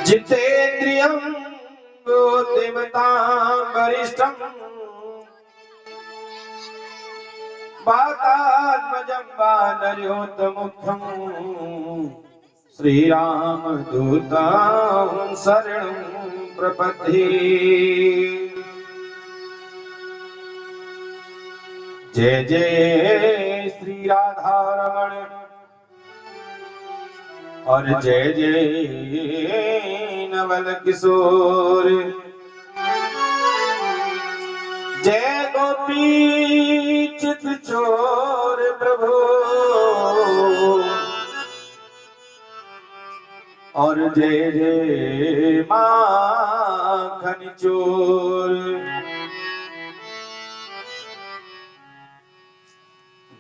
जितेन्द्रियं बुद्धिमतां वरिष्ठं वातात्मजं वानरयोतमुख्यं श्रीरामदूतं शरणं प्रपद्ये। जय जय श्री राधारमण और जय जय नवल किशोर। जय गोपी चित चोर प्रभु और जय जय माखन चोर।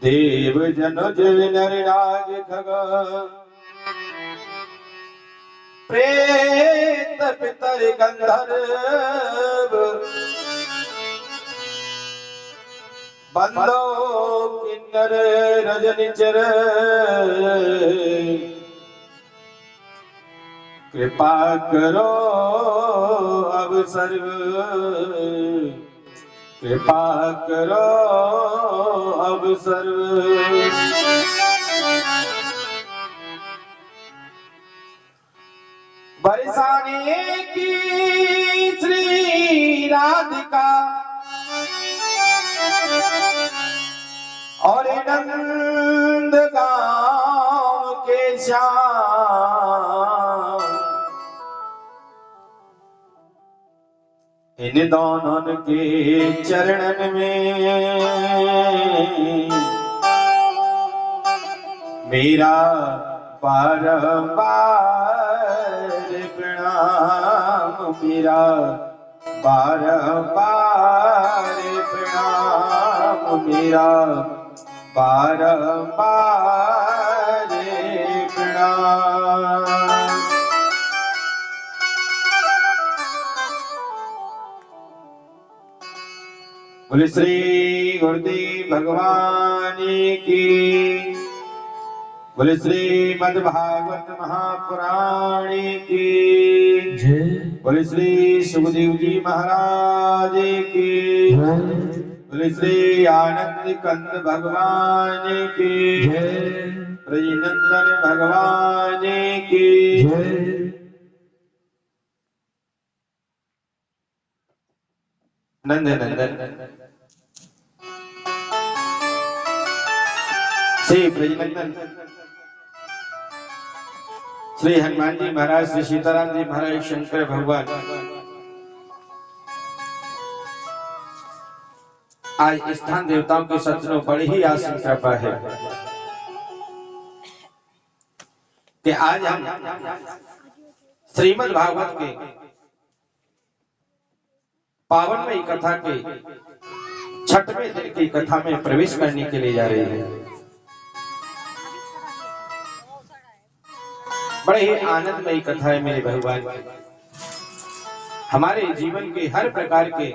देव जनुज नर नाग खग प्रेत पितर गंधर्व बंदो किन्नर रजनिचर कृपा करो अब सर्व कृपा करो अब सर्व। बरसाने की श्री राधिका और नंद गांव के श्याम इन दोनों के चरणन में मेरा बारंबार प्रणाम मेरा बारंबार प्रणाम मेरा बारंबार प्रणाम। बोले श्री गुरुदेव भगवान की। बोले श्रीमद् भागवत महापुराण की जय। बोले श्री सुखदेव जी महाराज की जय। बोले श्री आनंद कंद भगवान की जय। ब्रजनंदन भगवान की जय। नंद नंदन श्री ब्रजनंदन श्री हनुमान जी महाराज, श्री सीताराम जी महाराज, शंकर भगवान आज स्थान देवताओं के सज्जनों बड़ी ही आसन कृपा है कि आज हम श्रीमद् भागवत के पावनमयी कथा के छठवें दिन की कथा में प्रवेश करने के लिए जा रहे हैं। बड़े ही आनंदमयी कथा है मेरे भगवान की। हमारे जीवन के हर प्रकार के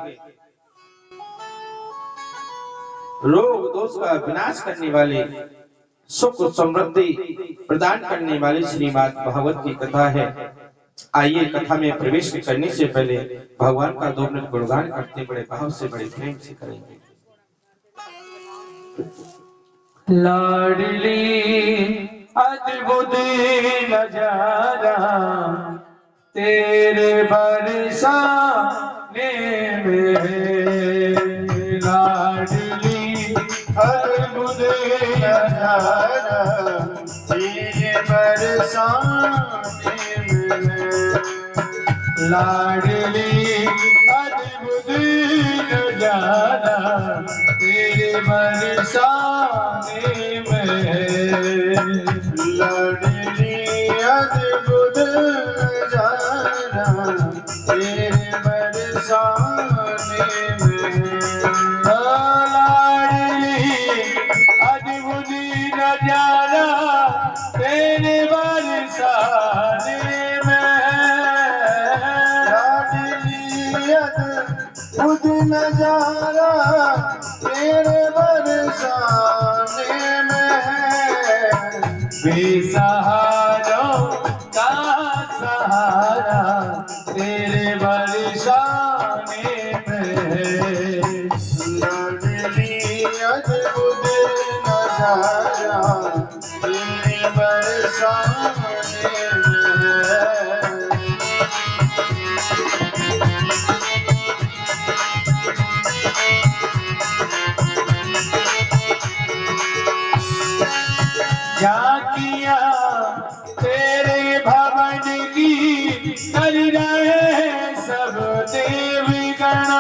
रोग दोष का विनाश करने वाले, सुख समृद्धि प्रदान करने वाली श्रीमद् भागवत की कथा है। आइए कथा में प्रवेश करने से पहले भगवान का 2 मिनट गुणगान करते बड़े भाव से बड़े प्रेम से करेंगे। लाडली अद्भुत नजारा तेरे बरसाने में, लाडली अद्भुत नजारा तेरे बरसाने में, लाडली अद्भुत नजारा तेरे बरसाने में, लाडली अद्भुत नजारा तेरे बरसाने में, लाडली अद्भुत नजारा तेरे बरसाने में, लाडली अद्भुत नजारा तेरे बरसाने में, बेसहारों का सहारा क्या किया तेरे भवन की कर रहे सब देवगण।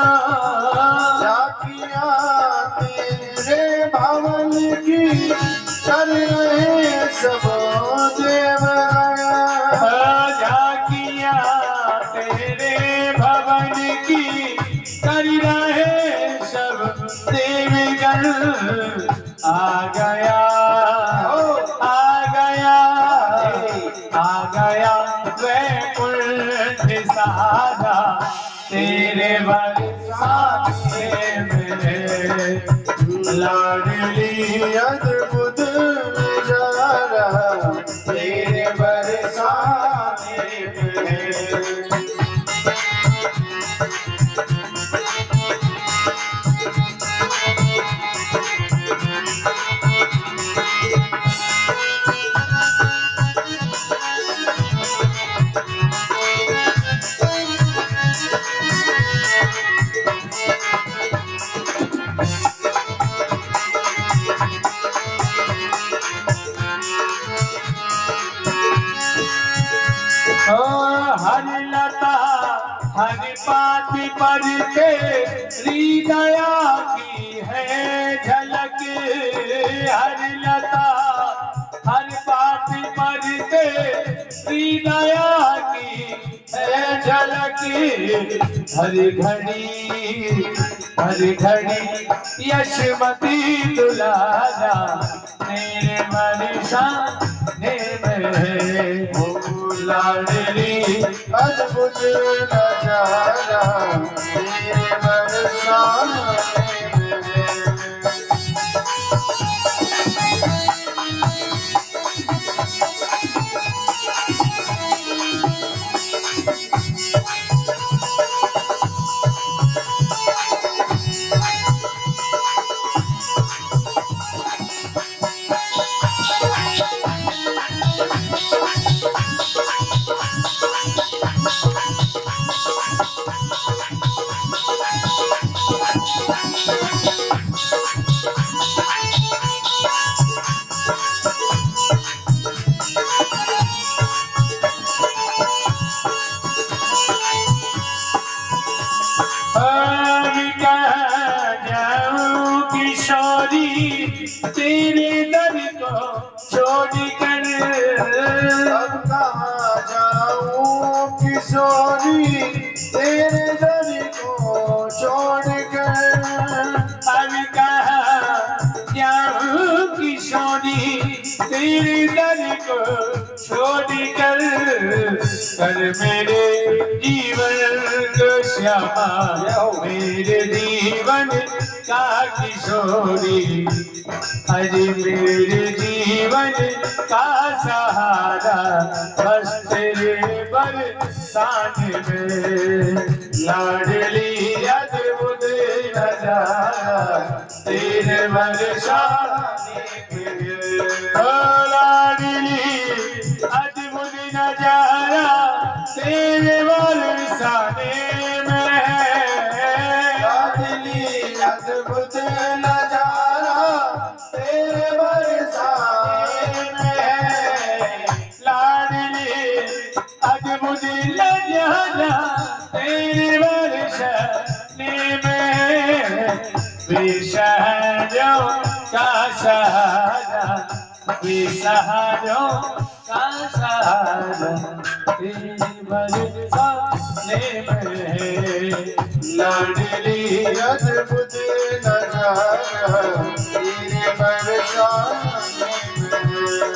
क्या किया तेरे भवन की कर रहे सब देवगण। क्या किया तेरे भवन की कर रहे सब देवगण। आ गया वैकुंठ सारा तेरे बरसाने में। लाडली अद्भुत नजारा तेरे बरसाने में। हर लता हर पाती पर तेरी दया की है झलक। हर लता हर पाती पर तेरी दया की है झलक। हर घड़ी यशमती दुलारा मेरे बरसाने में। लाडली अद्भुत नजारा तेरे बरसाने में। तेरे दर को छोड़कर अब कहाँ जाऊं किशोरी तेरे दर को छोड़कर। अब कहाँ जाऊं किशोरी तेरे दर को छोड़कर। कर मेरे जीवन को श्यामा मेरे जीवन का किशोरी। अरे मेरे जीवन का सहारा बस तेरे बरसाने में। लाडली अद्भुत नजारा तेरे बरसाने में। लाडली अद्भुत नजारा तेरे बरसाने में। लाडली अद्भुत नजारा तेरे बरसाने में। लाडली अद्भुत नजारा तेरे बरसाने में। बेसहारों का सहारा बेसहारों का सहारा तेरे बरसाने में। लाडली अद्भुत नजारा तेरे बरसाने में।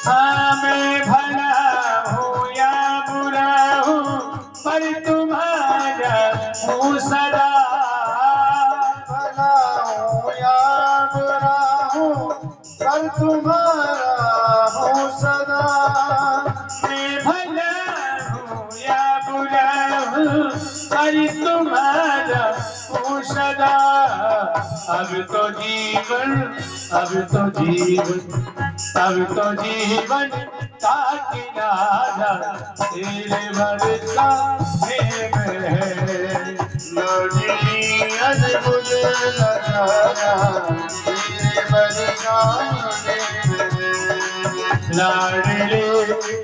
हाँ मैं भला हूँ या बुरा हूँ पर तुम्हारा हूँ सदा। मैं भला हूँ या बुरा हूँ, पर तुम्हारा हूँ सदा। अब तो जीवन, अब तो जीवन, अब तो जीवन का किनारा तेरे भरोसा में है। लौटी अद्भुत नजारा तेरे भरोसा में है। लाडले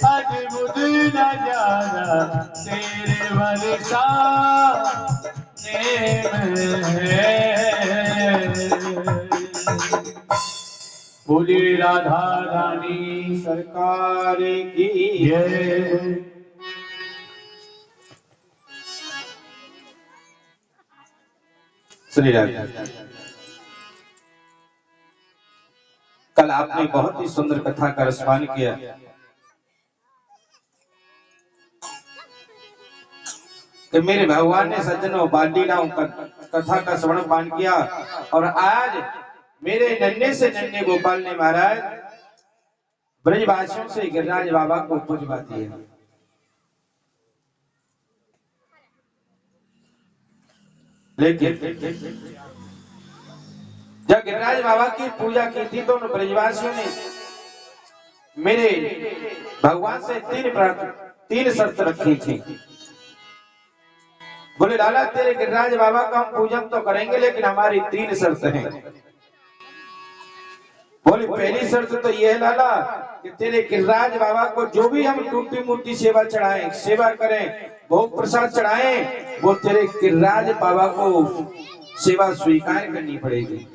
अद्भुत नजारा तेरे भरोसा में है। बोले राधा रानी सरकार की जय। श्री राम। कल आपने बहुत ही सुंदर कथा का रसपान किया। कि मेरे भगवान ने सज्जनों बालीलाओं कथा का श्रवण पान किया, और आज मेरे नन्हे से नन्हे गोपाल ने महाराज ब्रजवासियों से गिरिराज बाबा को पूजवा दिया। लेकिन जब गिरिराज बाबा की पूजा की थी तो उन ब्रजवासियों ने मेरे भगवान से तीन शर्त रखी थी। बोले लाला तेरे गिरिराज बाबा का हम पूजन तो करेंगे, लेकिन हमारी 3 शर्त हैं। बोले पहली शर्त तो यह है लाला कि तेरे गिरिराज बाबा को जो भी हम टूटी मूटी सेवा चढ़ाएं, सेवा करें, भोग प्रसाद चढ़ाएं, वो तेरे गिरिराज बाबा को सेवा स्वीकार करनी पड़ेगी।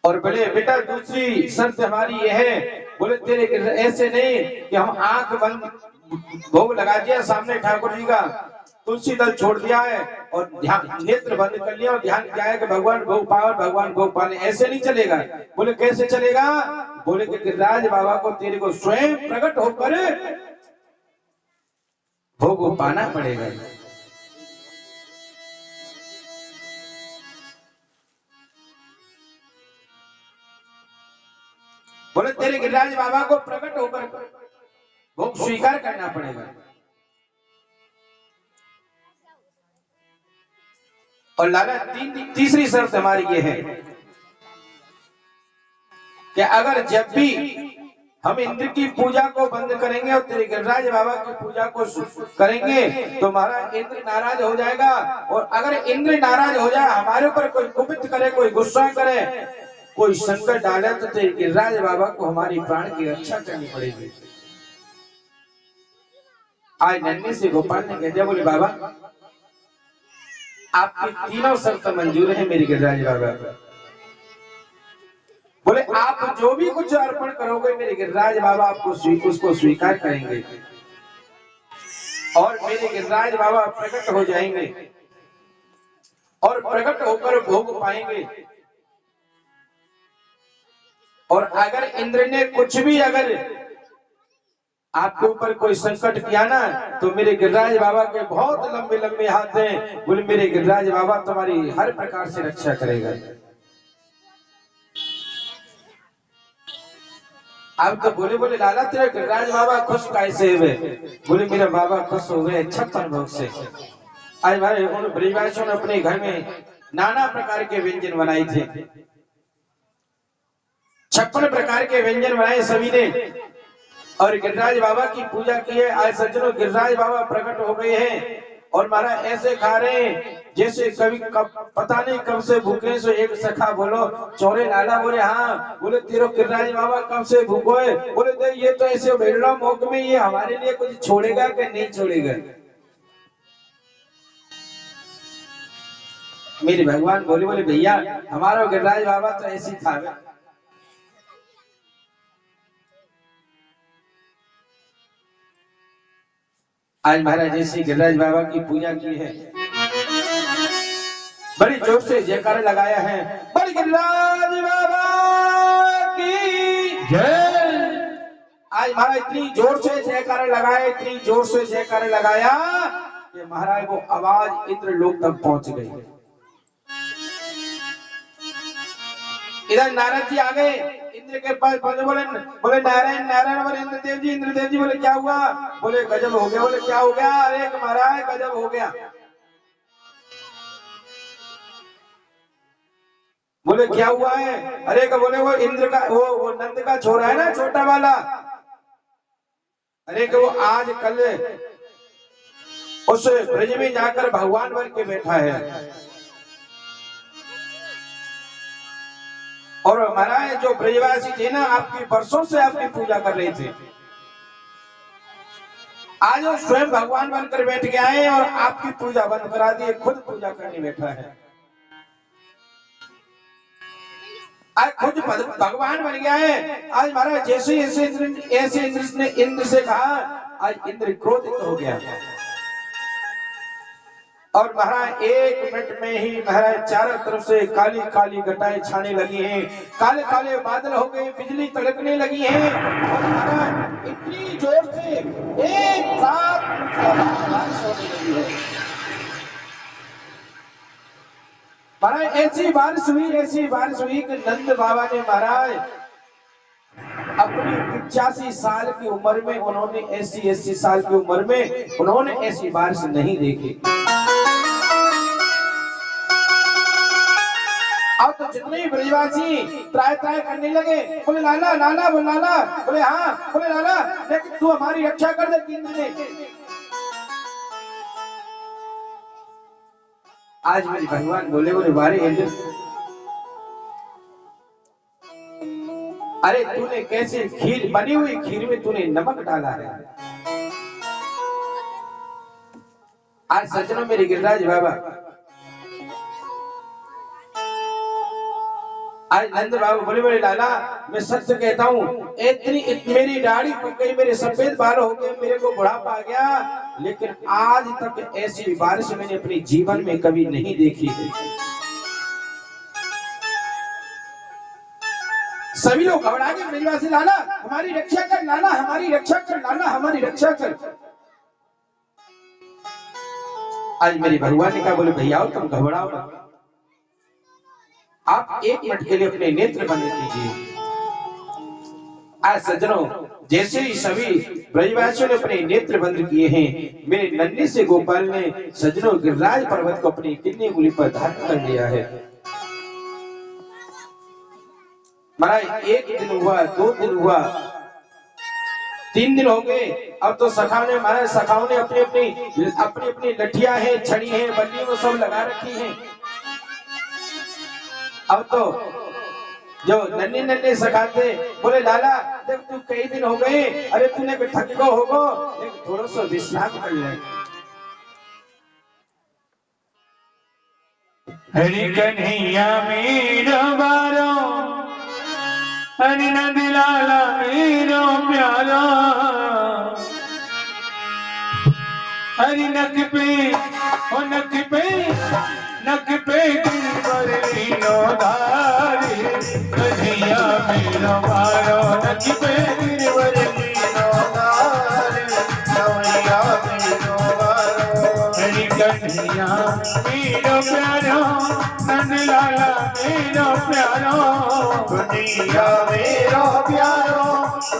और बोले बेटा दूसरी शर्त हमारी यह है, बोले तेरे ऐसे नहीं कि हम आंख बंद भोग लगा दिया सामने ठाकुर जी का, तुलसी दल छोड़ दिया है और ध्यान नेत्र बंद कर लिया और ध्यान किया है कि भगवान भोग पाओ, भगवान भोग पाने, ऐसे नहीं चलेगा। बोले कैसे चलेगा? बोले कि गिरिराज बाबा को तेरे को स्वयं प्रकट होकर भोग पाना पड़ेगा। बोले तेरे गिरिराज बाबा को प्रकट होकर भोग स्वीकार करना पड़ेगा। और लाला तीसरी शर्त हमारी ये है कि अगर जब भी हम इंद्र की पूजा को बंद करेंगे और तेरे गिरिराज बाबा की पूजा को करेंगे तो महाराज इंद्र नाराज हो जाएगा, और अगर इंद्र नाराज हो जाए, हमारे ऊपर कोई कुपित करे, कोई गुस्सा करे, कोई संकट डाले, तो तेरे गिरिराज बाबा को हमारी प्राण की रक्षा करनी पड़ेगी। आज नन्हे से गोपाल ने कह दिया, बोले बाबा आपकी तीनों शर्त मंजूर है मेरे गिरिराज बाबा। बोले आप जो भी कुछ अर्पण करोगे मेरे गिरिराज बाबा आपको उसको स्वीकार करेंगे, और मेरे गिरिराज बाबा प्रकट हो जाएंगे और प्रकट होकर भोग पाएंगे। और अगर इंद्र ने कुछ भी अगर आपके ऊपर कोई संकट किया ना, तो मेरे गिरिराज बाबा के बहुत लंबे लंबे हाथ हैं, बोले मेरे गिरिराज बाबा तुम्हारी हर प्रकार से रक्षा करेगा। अब तो बोले लाला तेरे गिरिराज बाबा खुश कैसे हुए? बोले मेरे बाबा खुश हो गए 56 भोग से। आज हमारे उन ब्रजवासियों ने अपने घर में नाना प्रकार के व्यंजन बनाए थे, 56 प्रकार के व्यंजन बनाए सभी ने, और गिरिराज बाबा की पूजा की है। आज सज्जनों गिरिराज बाबा प्रकट हो गए हैं, और महाराज ऐसे खा रहे हैं जैसे कभी पता नहीं कब से भूखे। सो एक सखा बोलो चौरे लाला, बोले हाँ, बोले तेरो गिरिराज बाबा कब से भूखो है? बोले दे ये तो ऐसे भेड़ना मोक में ये हमारे लिए कुछ छोड़ेगा कि नहीं छोड़ेगा। मेरे भगवान बोले भैया हमारा गिरिराज बाबा तो ऐसी खावे। आज महाराज जैसे गिरिराज बाबा की पूजा की है, बड़ी जोर से जयकारा लगाया है, बड़ी गिरिराज बाबा की जय। आज महाराज इतनी जोर से जयकारा लगाया, इतनी जोर से जयकारा लगाया कि महाराज वो आवाज इंद्र लोक तक पहुंच गई। इधर नारद जी आ गए इंद्र के पास, बोले बोले बोले नारायण नारायण, बोले इंद्रदेव जी बोले क्या हुआ? बोले गजब हो गया। बोले क्या हो गया? अरे महाराज गजब हो गया। बोले क्या हुआ है? अरे बोले वो इंद्र का वो नंद का छोरा है ना, छोटा वाला, अरे वो आज कल उस ब्रज में जाकर भगवान बन के बैठा है। और महाराज जो ब्रजवासी थे ना, आपकी वर्षों से आपकी पूजा कर रहे थे, आज वो स्वयं भगवान बनकर बैठ गया है और आपकी पूजा बंद करा दी, खुद पूजा करने बैठा है। आज खुद भगवान बन गया है। आज महाराज जैसे ऐसे इंद्र से कहा, आज इंद्र क्रोधित हो गया और महाराज 1 मिनट में ही महाराज चारों तरफ से काली काली घटाएं छाने लगी हैं, काले काले बादल हो गए, बिजली तड़कने लगी है और महाराज इतनी जोर से एक साथ बारिश होने लगी है। महाराज ऐसी बारिश हुई कि नंद बाबा ने महाराज अपनी 85 साल की उम्र में उन्होंने ऐसी साल की उम्र में उन्होंने ऐसी बारिश नहीं देखी। अब तो जितने ही ब्रजवासी त्राय करने लगे, बोले लाला लाला, बोले लाला, बोले हाँ, बोले लाला लेकिन तू हमारी रक्षा कर दे। इंद्र ने आज मेरे भगवान बोले बारे इंद्र, अरे तूने कैसे खीर बनी हुई खीर में तूने नमक डाला है। आज सज्जनों मेरे गिरिराज बाबा, आज नंद बाबू बोले लाला मैं सच कहता हूँ, इतनी मेरी दाढ़ी पक गई, मेरे सफेद बाल हो गए, मेरे को बुढ़ापा आ गया, लेकिन आज तक ऐसी बारिश मैंने अपने जीवन में कभी नहीं देखी। सभी लोग घबरा गए, ब्रजवासी लाला हमारी रक्षा कर, लाला हमारी रक्षा कर, लाला हमारी रक्षा कर। आज मेरे भगवान ने कहा, बोले भैया तुम घबराओ ना, आप 1 मिनट के लिए अपने नेत्र बंद कीजिए। आज सज्जनों जैसे ही सभी ब्रजवासियों ने अपने नेत्र बंद किए हैं, मेरे नन्हे से गोपाल ने सज्जनों गिरिराज पर्वत को अपनी किन्नी उंगली पर धारण कर लिया है। महाराज 1 दिन हुआ, 2 दिन हुआ, 3 दिन हो गए। अब तो सखाओं ने महाराज सखाओं ने अपनी लठियां हैं, छड़ी हैं, बल्ली वो सब लगा रखी हैं। अब तो जो नन्हे सखाते बोले लाला देख तू कई दिन हो गए, अरे तूने थक गो होगो, लेकिन थोड़ा सा विश्राम कर ले। हरि कन्हैया मेरा बारो, हरि नंद लाला मेरो प्यारा, हरि नक पे गिरवर लीलो धारी, कन्हैया मेरा बारो, नक पे गिरवर लीलो धारी, कन्हैया मेरो बारो, हरि कन्हैया मेरो प्यारो, नंद लाला मेरो प्यारो, कन्हैया मेरो प्यारो,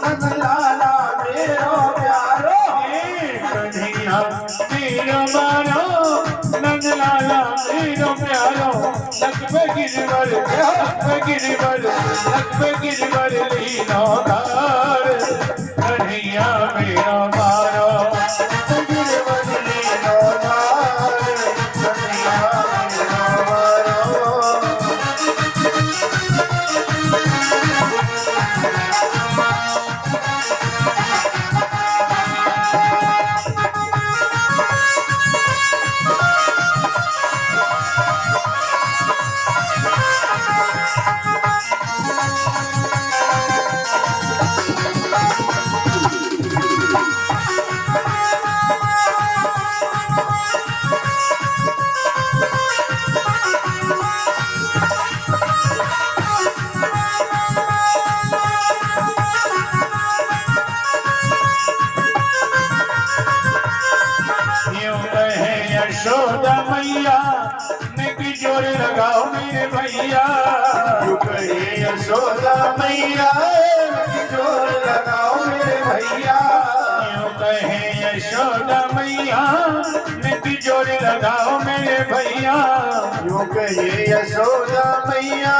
नंद लाला मेरो प्यारो, कन्हैया मेरो बारो, नंद लाला मेरो प्यारो, लख पे गिरवर लीनो धार, कन्हैया मेरो बारो, गिरवर लीनो धार, कन्हैया मेरो बारो। यशोदा मैया ने की जोर लगाओ मेरे भैया, यशोदा मैया जोर लगाओ मेरे भैया। यूं कहे यशोदा मैया नित जोर लगाओ मेरे भैया। यूं कहे यशोदा मैया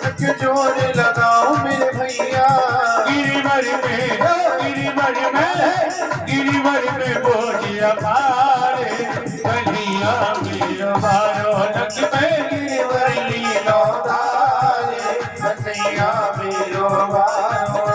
नित जोर लगाओ मेरे भैया। गिरिवर में बोझ अपार कन्हैया मेरो बारो लख में गिरिवर लीलो धारे कन्हैया मेरो बारो।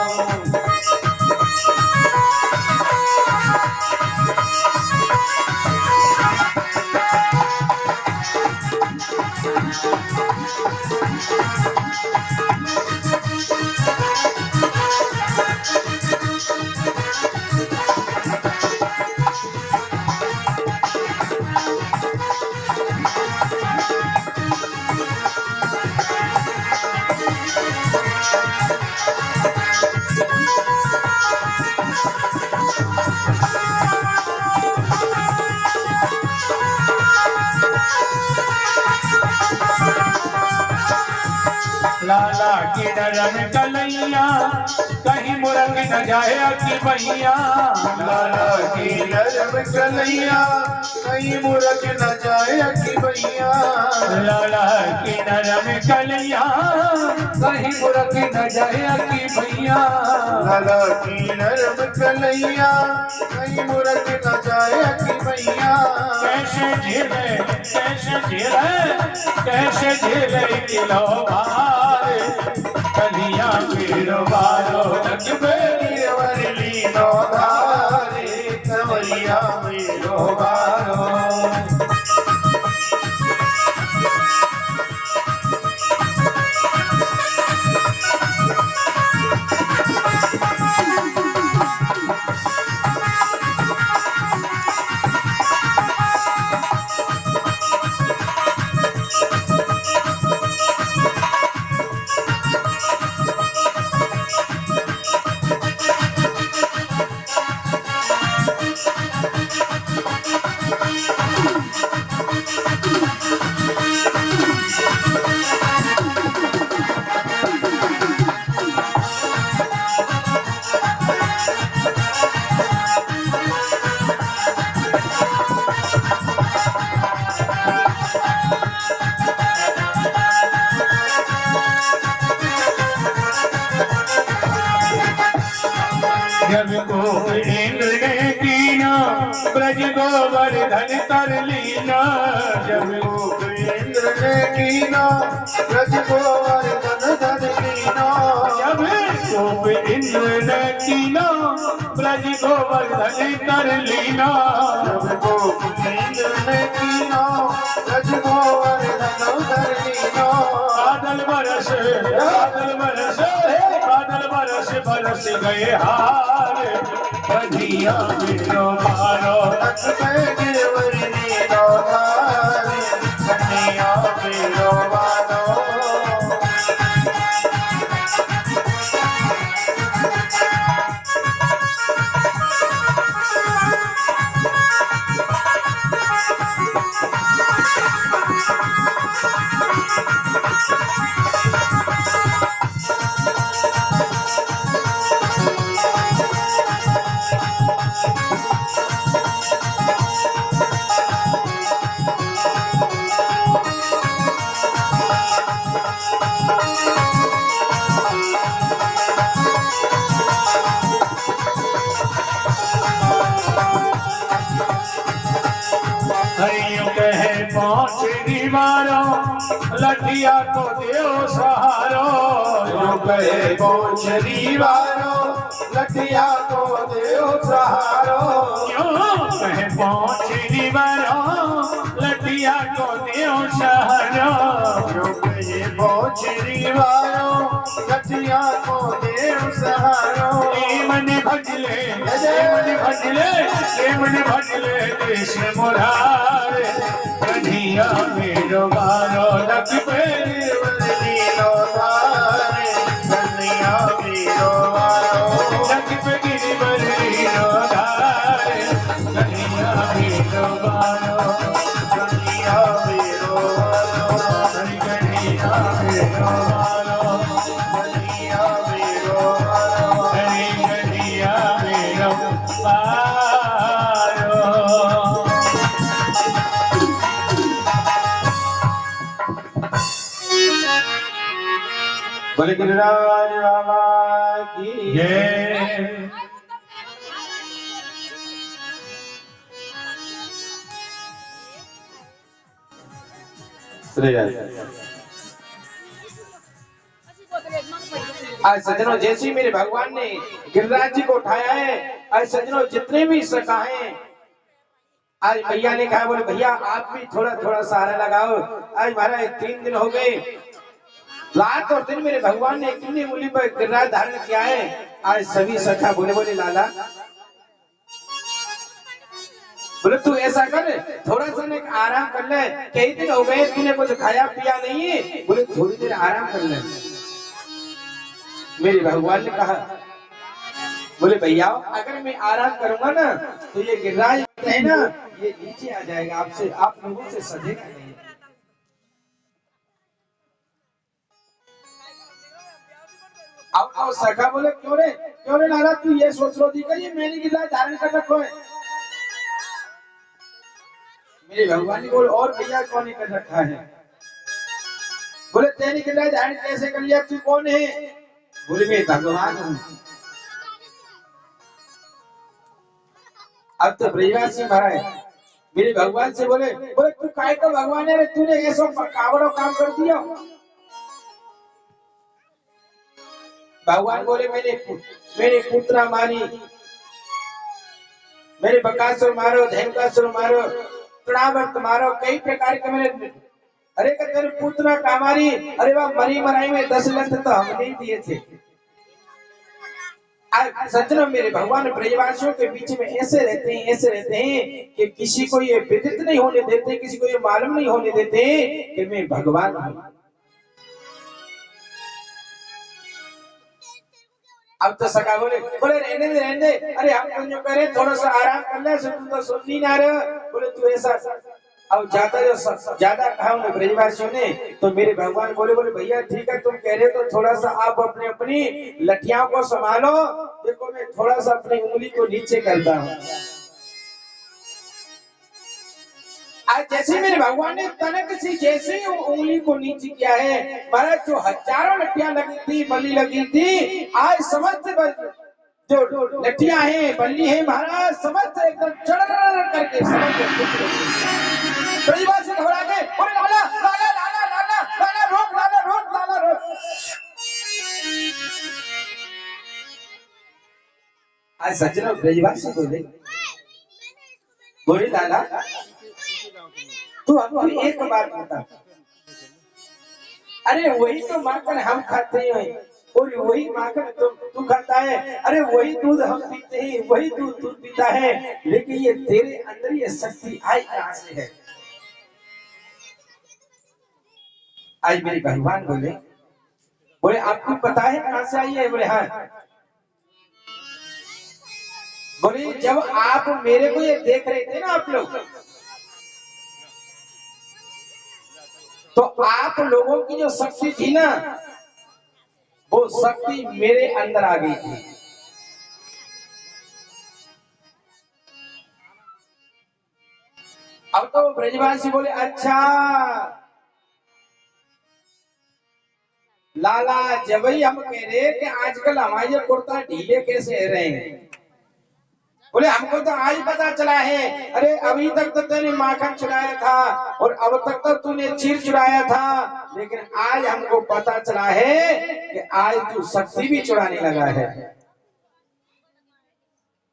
लाला की नरम कलैया कहीं मुरंग न जाए अकी भैया। लाला की नरम कलैया कहीं मुरंग न जाए अकी भैया। लाला की नरम कलैया कहीं मुरंग न जाए अकी भैया। लाला की नरम कलैया कहीं मुरंग न जाए अकी भैया। कैसे झेले किलो भार कन्हैया मेरो बारो लख में गिरवर लीलो धारे कन्हैया मेरो बारो। जब को इंद्र ने कीना ब्रज गोवर्धन कर लीना। जब को इंद्र ने कीना ब्रज गोवर्धन कर लीना। जब को इंद्र ने कीना ब्रज गोवर्धन कर लीना। जब को इंद्र ने कीना ब्रज गोवर्धन कर लीना। बादल बरस गए हार कन्हैया मेरो बारो लख में गिरवर लीलो धारे कन्हैया मेरो बारो। लठिया को देव सहारो। जो कहे पहुँचरी वारो लठिया को देव सहारो। क्यों कहे पहुँचरी वारो लठिया को देव सहारो। जो कहे पहुँचरी वारो लठिया को देव सहारो। मन भजले देश मुरारे कन्हैया मेरो बारो लख में गिरवर लीलो धारे कन्हैया मेरो बारो लख में गिरवर लीलो धारे कन्हैया मेरो बारो कन्हैया मेरो बारो कन्हैया मेरो बारो। बोले गिरिराज बाबा की जय। आज सज्जनों जैसे ही मेरे भगवान ने गिरिराज जी को उठाया है, आज सज्जनों जितने भी सखा हैं, आज भैया ने कहा बोले भैया आप भी थोड़ा थोड़ा सहारा लगाओ। आज महाराज 3 दिन हो गए, रात और दिन मेरे भगवान ने कितनी मूली पर गिरिराज धारण किया है। आज सभी सखा बोले बोले लाला, बोले तू ऐसा कर थोड़ा सा ने आराम कर ले, कई दिन हो गए तूने कुछ खाया पिया नहीं है, बोले थोड़ी देर आराम कर ले। मेरे भगवान ने कहा बोले भैया अगर मैं आराम करूंगा ना तो ये गिरिराज है ना ये नीचे आ जाएगा, आपसे आप लोगों से सजेगा नहीं। अब सखा बोले क्यों रे नाराज तू ये सोच रो दी ये मैंने गिरिराज धारण कर रखो है। मेरे भगवान ने बोले और भैया कौन कर रखा है। बोले तेरी गिरिराज धारण कैसे कर लिया, तू कौन है। बोले मैं भगवान हूँ। अब तो ब्रजवासी महाराज मेरे भगवान से बोले तू काय का भगवान है रे, तूने ऐसा कावड़ो काम कर दिया। भगवान बोले मेरे पुत्रा मारी, मेरे बकासुर मारो, धैनकासुर मारो, तृणावर्त मारो, कई प्रकार के मैंने। अरे का तेरे पुत्रा कामारी, अरे वाह मरी मराई में 10 लख तो हम नहीं दिए थे। सज्जनों मेरे भगवान ब्रजवासियों के बीच में ऐसे रहते हैं कि किसी को ये विदित नहीं होने देते, किसी को ये मालूम नहीं होने देते कि मैं भगवान हूँ। अब तो सका बोले रहने दे, अरे हम जो करे थोड़ा सा आराम कर ले, तू तो सुन नहीं ना रहे। बोले तू ऐसा अब ज्यादा कहा उन्हें ब्रजवासियों ने, तो मेरे भगवान बोले भैया ठीक है तुम कह रहे हो तो थोड़ा सा आप अपनी लठियां को संभालो। देखो मैं थोड़ा सा अपनी उंगली को नीचे करता हूँ। आज जैसे मेरे भगवान ने तनक से जैसे ही उंगली को नीचे किया है, महाराज जो हजारों लठियां लगी थी, बल्ली लगी थी, आज समस्त जो लठियां हैं बल्ली है महाराज समस्त एकदम चढ़ करके ब्रजवासी से घबरा गए। बोले लाला लाला लाला लाला लाला रोक, लाला रोक, लाला रोक। आज सज्जनों ब्रजवासी बोले लाला तू हमको एक बात बता, अरे वही तो माखन हम खाते हैं और वही माखन तू खाता है, अरे वही दूध हम पीते हैं, वही दूध तू पीता है, लेकिन ये तेरे अंदर ये शक्ति आई कहां से है। आज मेरे भगवान बोले आपको पता है कहां से आई है। बोले हाँ। बोले जब आप मेरे को ये देख रहे थे ना आप लोग, तो आप लोगों की जो शक्ति थी ना वो शक्ति मेरे अंदर आ गई थी। अब तो ब्रजवासी बोले अच्छा लाला जब ही हम कह रहे कि आजकल हमारे कुर्ता ढीले कैसे रहे हैं। बोले हमको तो आज पता चला है, अरे अभी तक तो तूने माखन चुराया था और अब तक तो तूने चीर चुराया था, लेकिन आज हमको पता चला है कि आज तू शक्ति भी चुराने लगा है।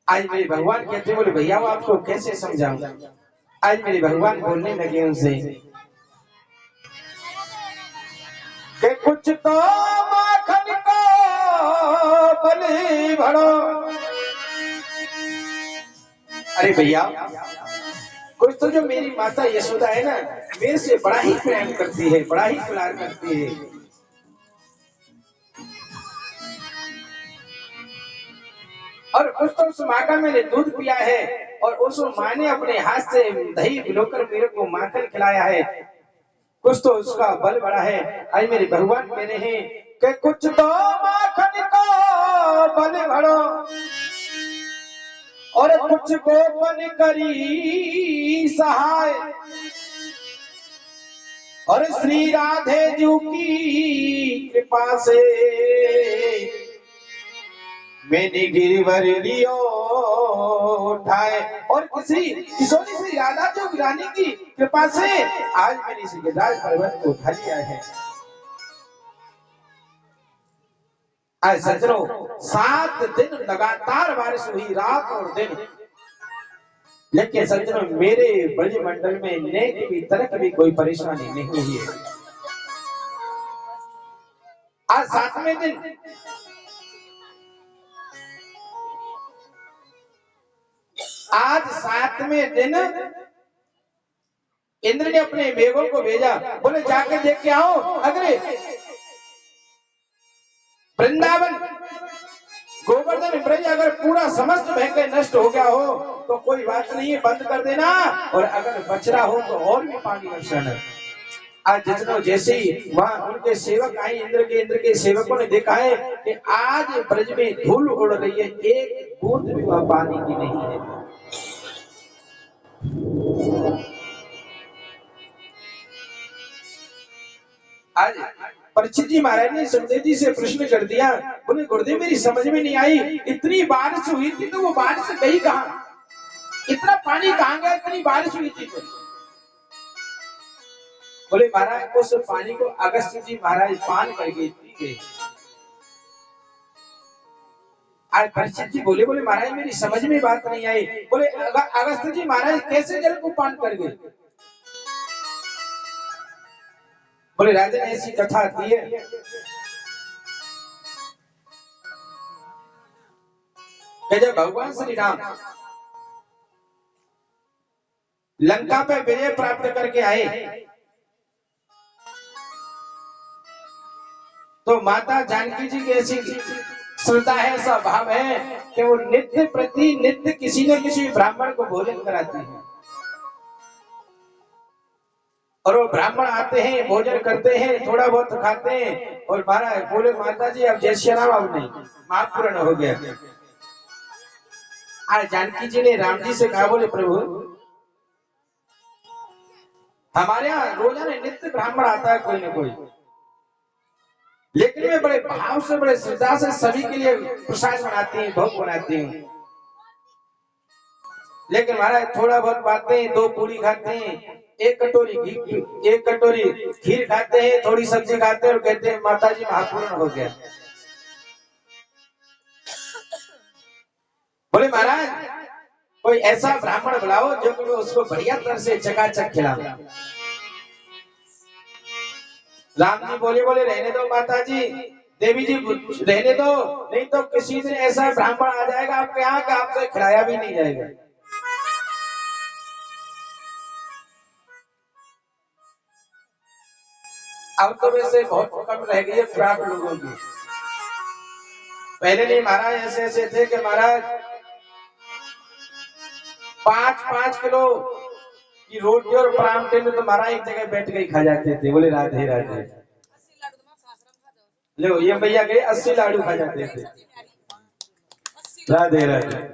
आज मेरे भगवान कहते बोले भैया वो आपको कैसे समझाऊं। आज मेरे भगवान बोलने लगे उनसे कि कुछ तो माखन को बलि भरो। अरे भैया कुछ तो जो मेरी माता यशोदा है ना मेरे से बड़ा ही प्रेम करती है, बड़ा ही प्यार करती है। और कुछ तो उस माँ का मैंने दूध पिया है और उस माँ ने अपने हाथ से दही भिगोकर मेरे को माखन खिलाया है, कुछ तो उसका बल बड़ा है। आज मेरे भगवान कह रहे हैं कि कुछ तो माखन को बल भरो और कुछ गोपन करी सहाय, और श्री राधे जी की कृपा से मैंने गिरवर लियो उठाए, और किसी किशोरी श्री राधा जी रानी की कृपा से आज मैंने इस गिरराज पर्वत को उठा लिया है। आज सज्जनों 7 दिन लगातार बारिश हुई, रात और दिन, लेकिन सज्जनों मेरे ब्रज मंडल में नेक भी तरक भी कोई परेशानी नहीं हुई है। आज 7वें दिन आज 7वें दिन इंद्र ने अपने मेघों को भेजा, बोले जाके देख के आओ अग्रे वृंदावन गोवर्धन ब्रज अगर पूरा समस्त बह के नष्ट हो गया हो तो कोई बात नहीं, बंद कर देना, और अगर बच रहा हो तो और भी पानी वर्षण। आज जितनों जैसे ही वहां उनके सेवक आए, इंद्र के सेवकों ने देखा है कि आज ब्रज में धूल उड़ रही है, एक बूंद भी वहां पानी की नहीं है। आज परीक्षित जी महाराज ने सुखदेव जी से प्रश्न कर दिया, बोले गुरुदेव मेरी समझ में नहीं आई, इतनी बारिश हुई थी तो वो बारिश गई कहां, इतना पानी कहां गया, इतनी बारिश हुई थी तो। बोले महाराज उस पानी को अगस्त जी महाराज पान करके पी गए। आज परीक्षित जी बोले महाराज मेरी समझ में बात नहीं आई, बोले अगस्त जी महाराज कैसे जल को पान कर गए। बोले राजन ऐसी कथा आती है कि जब भगवान श्री राम लंका पे विजय प्राप्त करके आए तो माता जानकी जी की ऐसी श्रद्धा है, ऐसा भाव है कि वो नित्य प्रति नित्य किसी न किसी ब्राह्मण को भोजन कराती है, और वो ब्राह्मण आते हैं भोजन करते हैं थोड़ा बहुत खाते हैं और महाराज बोले माता जी अब जय श्री राम, अब नहीं महापूर्ण हो गया। आज जानकी जी ने राम जी से कहा, बोले प्रभु हमारे यहाँ रोजाना नित्य ब्राह्मण आता है कोई ना कोई, लेकिन मैं बड़े भाव से बड़े श्रद्धा से सभी के लिए प्रसाद बनाती हैं, भोग बनाती हूँ, लेकिन महाराज थोड़ा बहुत बातें, 2 पूरी खाते हैं, 1 कटोरी घी, 1 कटोरी खीर खाते हैं, थोड़ी सब्जी खाते हैं और कहते हैं माता जी महापूर्ण हो गया। बोले महाराज कोई ऐसा ब्राह्मण बुलाओ जो कि उसको बढ़िया तरह से चकाचक खिलाओ। राम जी बोले रहने दो माता जी, देवी जी रहने दो, नहीं तो किसी दिन ऐसा ब्राह्मण आ जाएगा आपके यहाँ कि आपसे खिलाया भी नहीं जाएगा। अब तो वैसे बहुत कम रह गई है प्राप्त लोगों की, पहले नहीं महाराज ऐसे ऐसे थे कि महाराज 5-5 किलो की रोटी और परांठे में तो महाराज एक जगह बैठ के खा जाते थे। बोले राधे राधे, लो ये भैया गए 80 लाडू खा जाते थे। राधे राधे।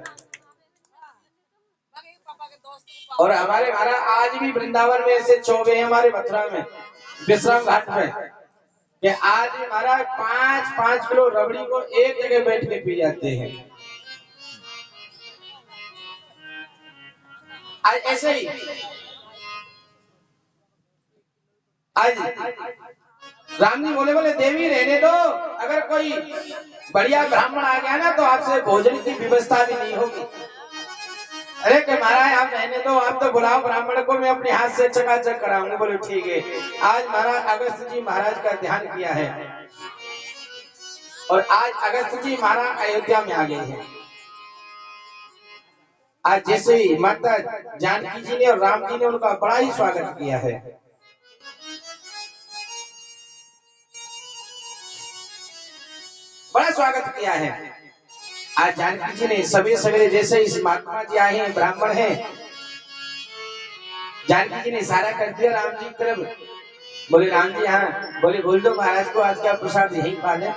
और हमारे महाराज आज भी वृंदावन में ऐसे चौबे हैं हमारे मथुरा में विश्राम घाट में, कि आज भी महाराज 5-5 किलो रबड़ी को एक जगह बैठ के पी जाते हैं। आज ऐसे ही आज राम जी बोले देवी रहने दो, अगर कोई बढ़िया ब्राह्मण आ गया ना तो आपसे भोजन की व्यवस्था भी नहीं होगी। अरे कि महाराज आप रहने दो, आप तो बुलाओ ब्राह्मण को, मैं अपने हाथ से चकाचक कराऊंगा। बोले ठीक है। आज महाराज अगस्त जी महाराज का ध्यान किया है और आज अगस्त जी महाराज अयोध्या में आ गए हैं। आज जैसे ही माता जानकी जी ने और राम जी ने उनका बड़ा ही स्वागत किया है। बड़ा स्वागत किया है। आज जानकी जी ने सवेरे सवेरे जैसे इस महात्मा जी आए हैं, ब्राह्मण हैं, जानकी जी ने इशारा कर दिया राम जी की तरफ। बोले राम जी हाँ, बोले बोल दो महाराज को आज का प्रसाद यही खा ले।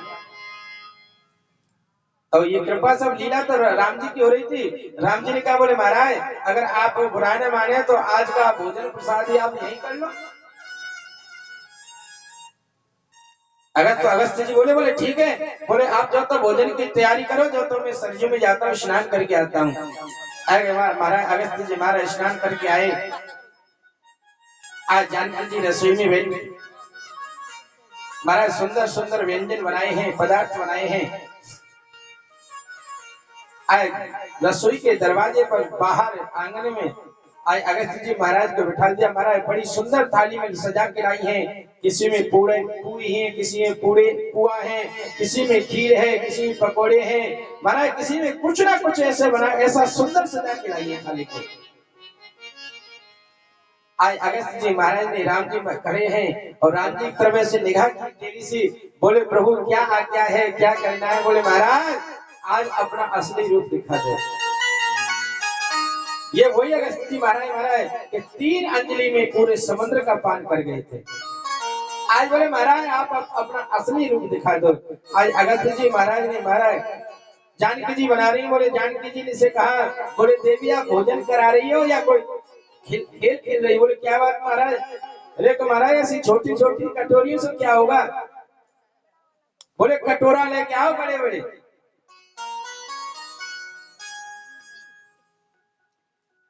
और ये कृपा सब लीला तो राम जी की हो रही थी। राम जी ने कहा बोले महाराज अगर आप बुरा न माने तो आज का भोजन प्रसाद ही आप यही कर लो। अगस्त्य जी बोले बोले ठीक है, बोले आप जो तो भोजन की तैयारी करो, जो तो मैं सरयू में जाता हूँ स्नान करके आता हूँ। अरे महाराज अगस्त्य जी महाराज स्नान करके आए। आज जानकी जी रसोई में बैठ महाराज सुंदर सुंदर व्यंजन बनाए हैं, पदार्थ बनाए हैं। आए रसोई के दरवाजे पर बाहर आंगन में आए अगस्त्य जी महाराज को बिठा दिया। महाराज बड़ी सुंदर थाली में सजा के लाई है, किसी में पूरे पूरी है, किसी में पूरे पुआ है, किसी में खीर है, किसी में पकोड़े हैं। महाराज किसी में कुछ ना कुछ ऐसे बना, ऐसा सुंदर सजा के लाई है थाली को। आज अगस्त्य जी महाराज ने राम जी खड़े हैं और राम जी की तरफ से निगाह की तेरी सी, बोले प्रभु क्या आज्ञा है, क्या करना है। बोले महाराज आज अपना असली रूप दिखा दो। ये वही अगस्त्य जी महाराज कि 3 अंजलि में पूरे समुद्र का पान कर गए थे। आज बोले महाराज आप अपना असली रूप दिखा दो। आज अगस्त्य जी महाराज ने महाराज जानकी जी बना रही, बोले जानकी जी ने से कहा, बोले देवी आप भोजन करा रही हो या कोई खेल खेल रही। बोले क्या बात महाराज। अरे तो महाराज ऐसी छोटी छोटी कटोरियों से क्या होगा। बोले कटोरा लेके आओ बड़े बड़े।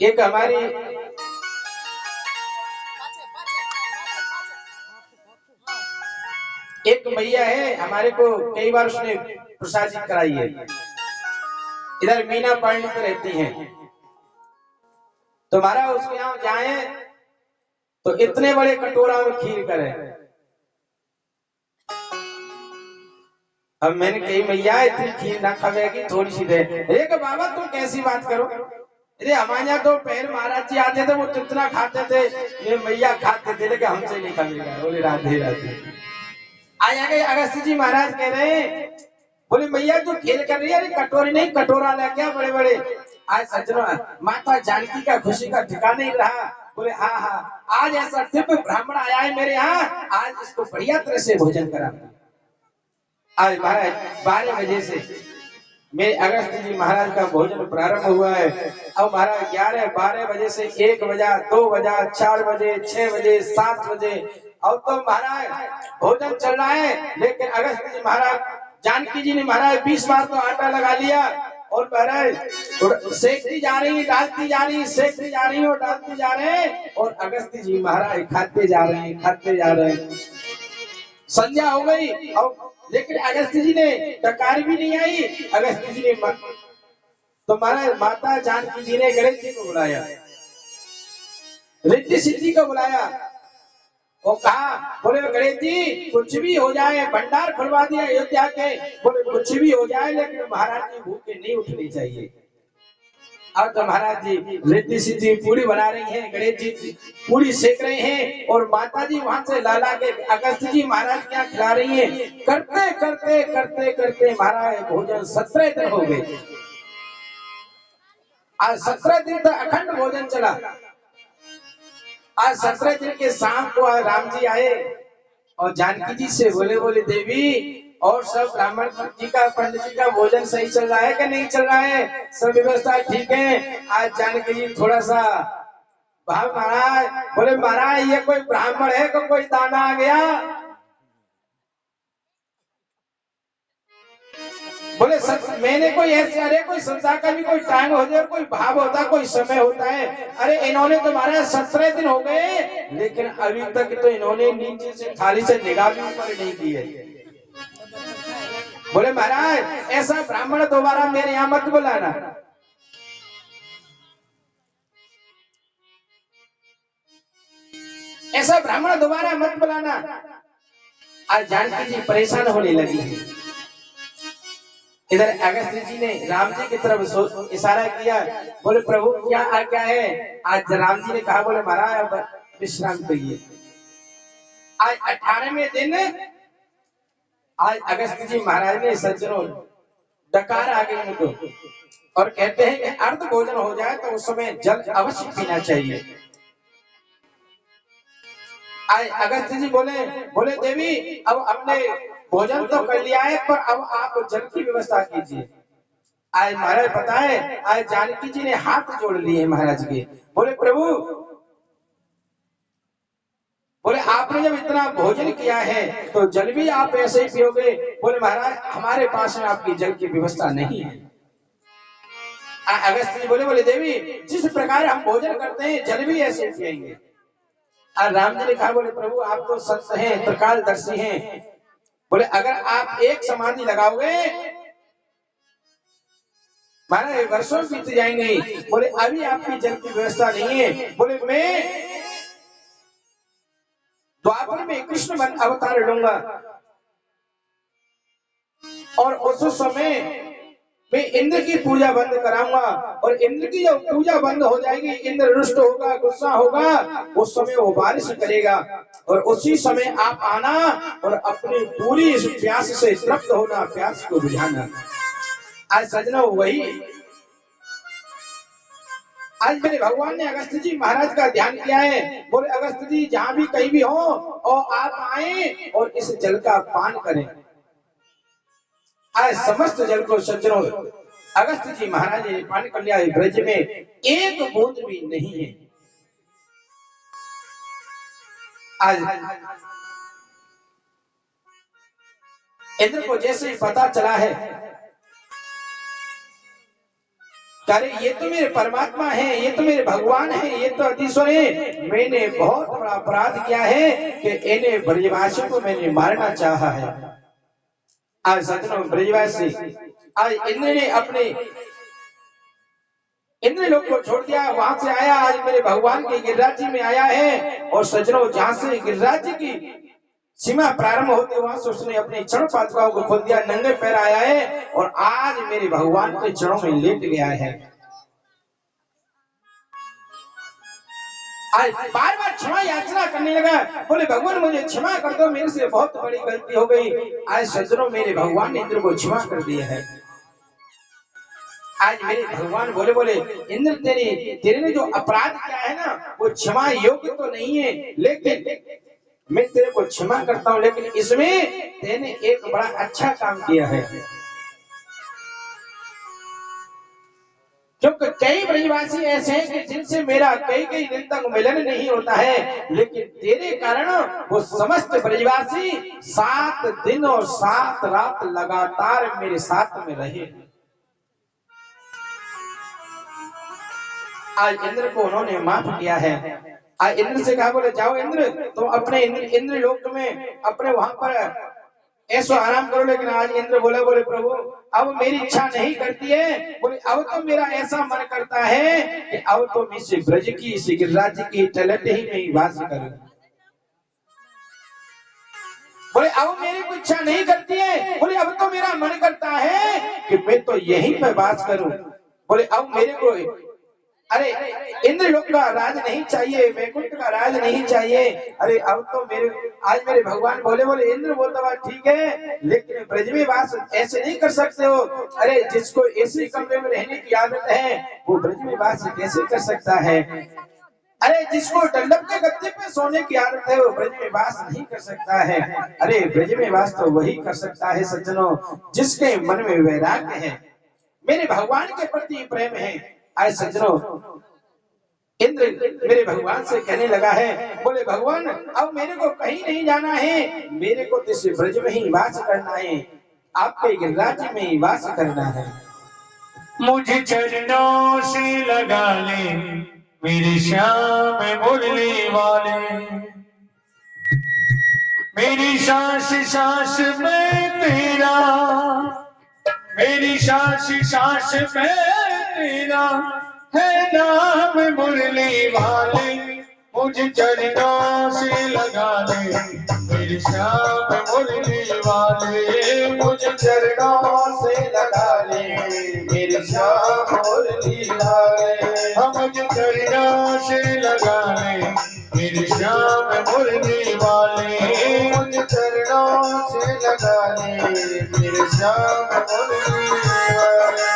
एक हमारी एक मैया है, हमारे को कई बार उसने प्रसादित कराई है। इधर मीना पानी पे रहती हैं, तो हमारा उसके यहाँ जाए तो इतने बड़े कटोरा में खीर करे। अब मैंने कही मैया इतनी खीर ना खावेगी, थोड़ी सी दे। अरे बाबा तुम कैसी बात करो। अरे हमारे यहाँ तो पहले महाराज जी आते थे, वो कितना खाते थे, ये मैया खाते थे, लेकिन हमसे नहीं खाएगा। बोले राधे राधे। आज आगे अगस्त्य जी महाराज कह रहे हैं, बोले मैया तू खेल कर रही है, अरे कटोरी नहीं कटोरा ला क्या बड़े बड़े। आज सज्जनों माता जानकी का खुशी का ठिकाना नहीं रहा। बोले हाँ हाँ आज ऐसा दिव्य ब्राह्मण आया है मेरे यहाँ, आज इसको बढ़िया तरह से भोजन करा। आज महाराज 12 बजे से मेरे अगस्त्य जी महाराज का भोजन प्रारंभ हुआ है। अब महाराज 11 12 बजे से 1 बजा 2 बजा 4 बजे 6 बजे 7 बजे अब तो महाराज भोजन चल रहा है। लेकिन अगस्त्य जी महाराज जानकी जी ने महाराज 20 बार तो आटा लगा लिया और महाराज सेकती जा रही, डालती जा रही, सेकती जा रही और डालती जा रहे हैं। और अगस्त्य जी महाराज खाते जा रहे हैं, खाते जा रहे हैं। संध्या हो गई और लेकिन अगस्त्य जी ने डकार भी नहीं आई। अगस्त्य जी ने तो महाराज माता जानकी जी ने गणेश जी को बुलाया, रिद्धि सिद्धि को बुलाया और कहा, बोले गणेश जी कुछ भी हो जाए, भंडार खुलवा दिया अयोध्या के, बोले कुछ भी हो जाए लेकिन महाराज जी भूखे नहीं उठनी चाहिए। अब तो महाराज जी रिद्धि सिद्धि पूरी बना रही हैं, गणेश जी पूरी सेक रहे हैं और माता जी वहां से लाला के अगस्त्य जी महाराज क्या खिला रही हैं। करते करते करते करते महाराज भोजन 17 दिन हो गए। आज 17 दिन तक अखंड भोजन चला। आज 17 दिन के शाम को राम जी आए और जानकी जी से बोले, बोले देवी और सब ब्राह्मण जी का पंडित जी का भोजन सही चल रहा है कि नहीं चल रहा है, सब व्यवस्था ठीक है। आज जानकी जी थोड़ा सा भाव महाराज, बोले महाराज ये कोई ब्राह्मण है कि कोई दाना आ गया। बोले मैंने कोई ऐसे, अरे कोई श्रद्धा का भी कोई टाइम होता है, कोई भाव होता है, कोई समय होता है। अरे इन्होंने तो महाराज 17 दिन हो गए लेकिन अभी तक तो इन्होंने नीचे से थाली से निगाह भी ऊपर नहीं की है। बोले महाराज ऐसा ब्राह्मण दोबारा मेरे यहाँ मत बुलाना। ऐसा ब्राह्मण दोबारा मत बुलाना। आज जानकी जी परेशान होने लगी है। इधर अगस्त्य जी ने राम जी की तरफ इशारा किया, बोले प्रभु क्या आज्ञा है। आज राम जी ने कहा, बोले महाराज विश्राम करिए। आज 18वें दिन आज अगस्त्य जी महाराज ने सज्जनों डकार आ गई उनको और कहते हैं कि अर्ध भोजन हो जाए तो उस समय जल अवश्य पीना चाहिए। आज अगस्त्य जी बोले, बोले देवी अब हमने भोजन तो कर लिया है पर अब आप जल की व्यवस्था कीजिए। आज महाराज पता है आज जानकी जी ने हाथ जोड़ लिए महाराज के। बोले प्रभु, बोले आपने जब इतना भोजन किया है तो जल भी आप ऐसे ही पियोगे? बोले महाराज हमारे पास में आपकी जल की व्यवस्था नहीं है। अगस्त जी बोले देवी जिस प्रकार हम भोजन करते हैं जल भी ऐसे ही पिएंगे। और राम जी ने कहा बोले प्रभु आप तो संत हैं, त्रिकालदर्शी हैं, बोले अगर आप एक समाधि लगाओगे महाराज वर्षों बीत जाएंगे। बोले अभी आपकी जल की व्यवस्था नहीं है। बोले मैं द्वापर में कृष्ण अवतार लूंगा और उस समय मैं इंद्र की पूजा बंद कराऊंगा और इंद्र की जब पूजा बंद हो जाएगी, इंद्र रुष्ट होगा, गुस्सा होगा, उस समय वो बारिश करेगा और उसी समय आप आना और अपनी पूरी इस प्यास से तृप्त होना, प्यास को बुझाना। आज सजना वही आज मेरे भगवान ने अगस्त जी महाराज का ध्यान किया है। बोले अगस्त जी जहां भी कहीं भी हो और आप आए और इस जल का पान करें। आज समस्त जल को सज्जनों अगस्त जी महाराज ने पान कर लिया। ब्रज में एक बूंद भी नहीं है। आज इंद्र को जैसे ही पता चला है अरे ये तो मेरे परमात्मा है, ये तो मेरे भगवान है, ये तो अधीश्वर है, मैंने बहुत बड़ा अपराध किया है कि इन्हें ब्रजवासियों को मैंने मारना चाहा है। आज सज्जनों ब्रजवासी आज इंद्र ने अपने इंद्र लोग को छोड़ दिया, वहां से आया आज मेरे भगवान के गिरिराज जी में आया है। और सज्जनों जहां से गिरिराज जी की सीमा प्रारंभ होते वहां से उसने अपनी चरण पादुकाओं को खोल दिया, नंगे पैर आया है और आज मेरे भगवान के चरणों में लेट गया है। आज बार बार क्षमा याचना करने लगा। बोले भगवान मुझे क्षमा कर दो, मेरे से बहुत बड़ी गलती हो गई। आज सज्जनों मेरे भगवान ने इंद्र को क्षमा कर दिया है। आज मेरे भगवान बोले इंद्र तेरे ने जो अपराध किया है ना वो क्षमा योग्य तो नहीं है, लेकिन मैं तेरे को क्षमा करता हूं, लेकिन इसमें तेने एक बड़ा अच्छा काम किया है। क्योंकि कई ब्रजवासी ऐसे हैं कि जिनसे मेरा कई दिन तक मिलन नहीं होता है, लेकिन तेरे कारण वो समस्त ब्रजवासी 7 दिन और 7 रात लगातार मेरे साथ में रहे। आज इंद्र को उन्होंने माफ किया है। आज इंद्र से कहा बोले जाओ इंद्र तुम अपने इंद्र लोक में अपने वहां पर ऐसो आराम करो। लेकिन आज इंद्र बोले प्रभु अब मेरी इच्छा नहीं करती है। बोले अब तो मेरा ऐसा मन करता है कि अब तो मैं इस ब्रज की इस गिरिराज की तलत ही में ही वास करूं। बोले अब मेरी कोई इच्छा नहीं करती है। बोले अब तो मेरा मन करता है कि मैं तो यहीं पर वास करूं। बोले अब मेरे को अरे इंद्र लोक का राज नहीं चाहिए, वैकुंठ का राज नहीं चाहिए। अरे अब तो आज मेरे भगवान बोले इंद्र बोलता बात ठीक है, लेकिन ब्रज में वास ऐसे नहीं कर सकते हो। अरे जिसको ऐसे कमरे में रहने की आदत है वो ब्रज में वास कैसे कर सकता है। अरे जिसको डंडक के गद्दे पे सोने की आदत है वो ब्रज में वास नहीं कर सकता है। अरे ब्रज में वास तो वही कर सकता है सज्जनों जिसके मन में वैराग्य है, मेरे भगवान के प्रति प्रेम है। आज सज्जनों इंद्र मेरे भगवान से कहने लगा है, बोले भगवान अब मेरे को कहीं नहीं जाना है, मेरे को तो इस ब्रज में ही वास करना है, आपके गिरिराज में ही वास करना है। मुझे चरणों से लगा ले मेरे श्याम मुरली वाले, मेरी सांस सांस में तेरा, मेरी सांस सांस में तेरा है नाम मुरली वाले। मुझे चरणों से लगा ले मेरे श्याम मुरली वाले, मुझे चरणों से लगा ले मेरे श्याम मुरली वाले। हम मुझे चरणों से लगा ले मेरे श्याम मुरली वाले, मुझे चरणों से लगा ले मेरे श्याम मुरली वाले।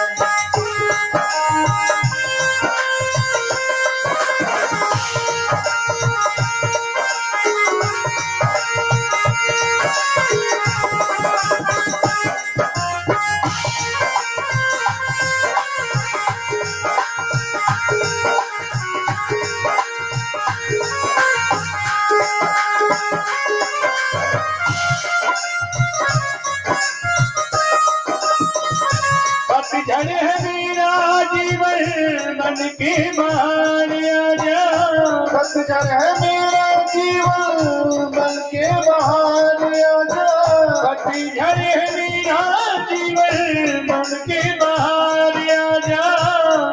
पतझड़ है मेरा जीवन मन के बाहर आजा,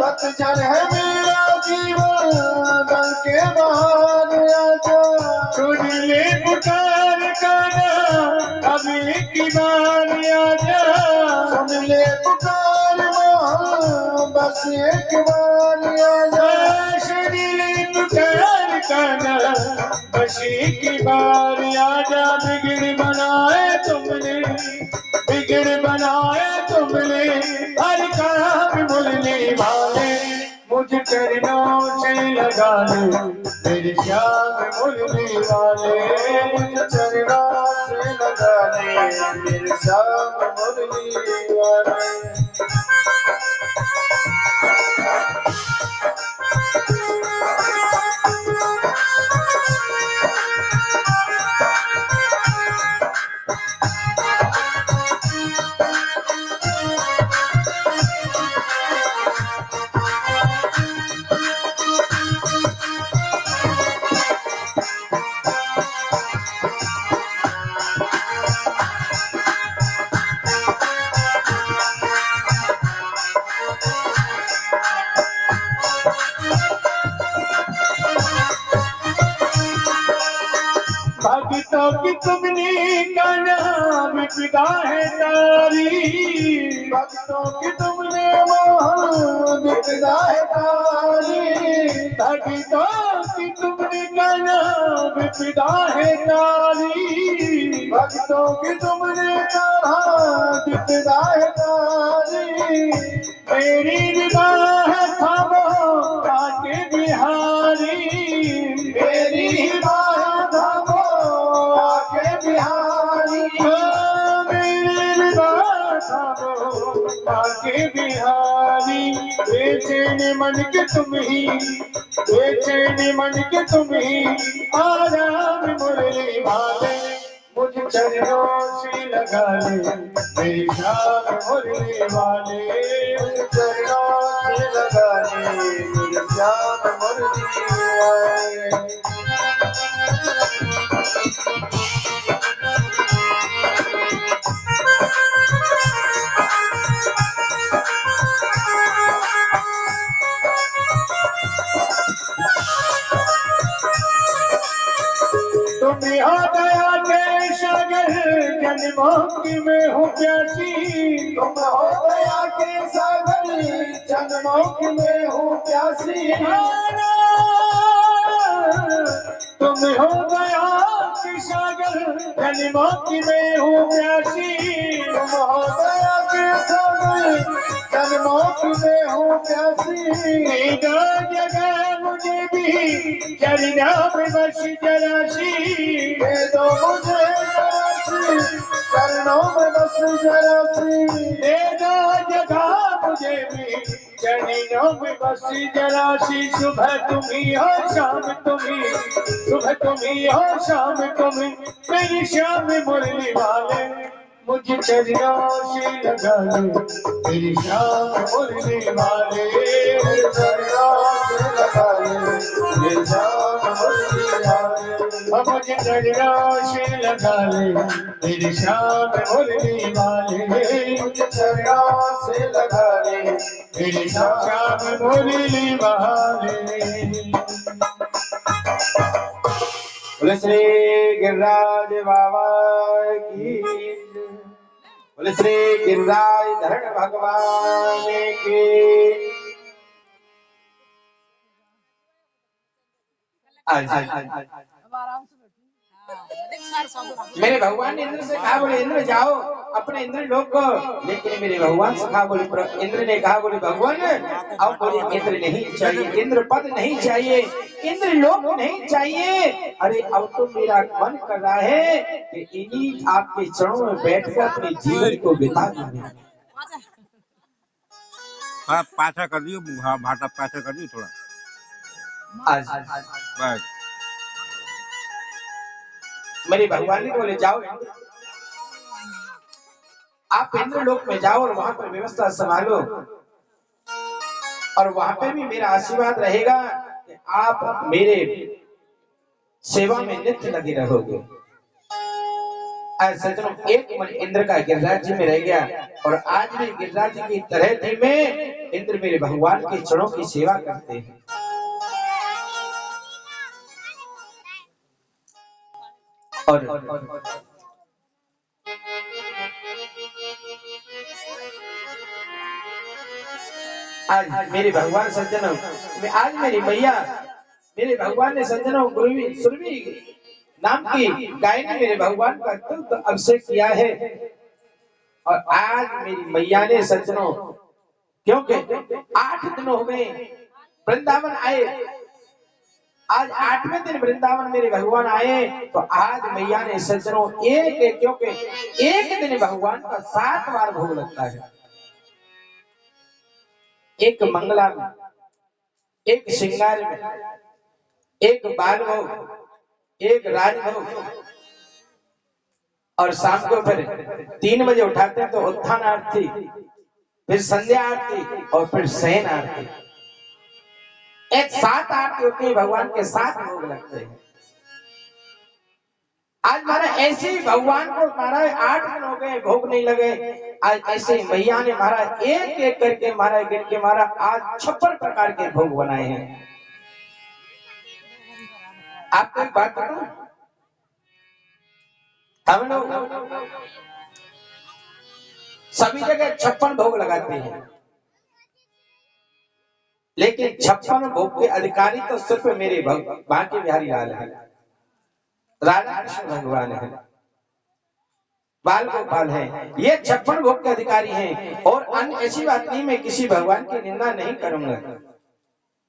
पतझड़ है मेरा जीवन मन के बाहर आजा, सुन ले पुकार काना अब एक बार आजा, सुन ले पुकार मोहन बस एक बार आजा, सुन ले पुकार काना बस एक बार आजा, बिगड़ बनाए तुमने, बिगड़ बनाए तुमने, हर काम भूलने वाले, मुझ चरणों से लगा ले तेरी श्याम मुरली वाले, मुझ चरणों से लगा ले मेरे श्याम मुरली वाले। भक्तों की तुमने का नाम फिदा है तारी, भक्तों की तुमने मोहन बिकदा है तारी, भक्तों की तुमने का नाम फिदा है तारी, भक्तों की तुमने कहा बिकदा है तारी, मेरी निगाह था वो काके बिहारी, मेरी हिमाया था वो आके बिहारी, मेरी निगाह था वो काके बिहारी, बेचैन मन के तुम ही, बेचैन मन के तुम ही, आराम मुरली वाले, मुझ चरणों से लगा ले मेरी श्याम मुरली वाले, मुझ चरणों से लगा ले मेरे श्याम मुरली वाले। तुम हो गया के सागर जन्मों की मैं हूँ प्यासी, तुम हो गया के सागर जन्मों की मैं हूँ प्यासी, तुम हो गया कि सागर जन्मों की मैं हूँ प्यासी, तुम हो गया के सागर जन्मों की मैं हूँ प्यासी, जगह मुझे भी चरना में बस जरासी, दे दो मुझे जरासी चरणों में बस जरासी, दे दो जगह मुझे भी चरणों में बस जरासी, सुबह तुम्ही हो शाम तुम्ही, सुबह तुम्ही हो शाम तुम्ही, मेरी श्याम मुरली वाले, मुझ चरणों से लगा ले मेरी श्याम मुरली वाले, मुझ चरणों से लगा ले मेरे श्याम मुरली वाले, मुझ चरणों से लगा ले मेरी श्याम मुरली वाले, मुझ चरणों से लगा ले मेरी श्याम मुरली वाले। बोले श्री गिरिराज बाबा की, बोले श्री गिरिराज धरण भगवान की। मेरे भगवान ने इंद्र से कहा, बोले इंद्र जाओ अपने इंद्र लोक को, लेकिन मेरे भगवान से कहा, बोले इंद्र ने कहा, बोले भगवान अब बोले इंद्र नहीं चाहिए, इंद्र पद नहीं चाहिए, इंद्र लोक नहीं चाहिए। अरे अब तो मेरा मन कर रहा है कि इन्हीं आपके चरणों में बैठकर अपने जीवन को बिता दूं। हाँ पाछा कर दियो, हाँ भाटा पाछा कर दियो थोड़ा बस। मेरे भगवान ने बोले जाओ आप इंद्र लोक में जाओ और वहां पर व्यवस्था संभालो, और वहां पे भी मेरा आशीर्वाद रहेगा कि आप मेरे सेवा में नित्य लगे रहोगे। आज सज्जनों एक मन इंद्र का गिरिराज जी में रह गया और आज भी गिरिराज जी की तरह थी में इंद्र मेरे भगवान के चरणों की सेवा करते हैं। और आज मेरे भगवान सज्जनों में आज मेरी मैया मेरे भगवान ने सज्जनों गुरुवी सुरभि नाम की गाय ने मेरे भगवान का दूध अभिषेक किया है और आज मेरी मैया ने सज्जनों क्योंकि 8 दिन हो गए वृंदावन आए, आज 8वें दिन वृंदावन मेरे भगवान आए तो आज मैया ने सज्जनों एक क्योंकि एक दिन भगवान का 7 बार भोग लगता है। एक मंगला में, एक श्रृंगार में, एक बाल भोग, एक राजभोग और शाम को फिर 3 बजे उठाते हैं तो उत्थान आरती, फिर संध्या आरती और फिर शयन आरती। एक 7 आरती होती है, भगवान के 7 भोग लगते हैं। आज महाराज ऐसे ही भगवान को महाराज 8 दिन हो गए भोग नहीं लगे, आज ऐसे ही मैया ने महाराज एक एक करके महाराज गिन के महाराज आज 56 प्रकार के भोग बनाए हैं। आपको एक बात बताऊं, हम लोग सभी जगह 56 भोग लगाते हैं लेकिन 56 भोग के अधिकारी तो सिर्फ मेरे बांके बिहारी लाल है, राधा कृष्ण भगवान है, बाल गोपाल है, ये 56 भोग के अधिकारी हैं। और अन्य ऐसी बात नहीं, मैं किसी भगवान की निंदा नहीं करूंगा,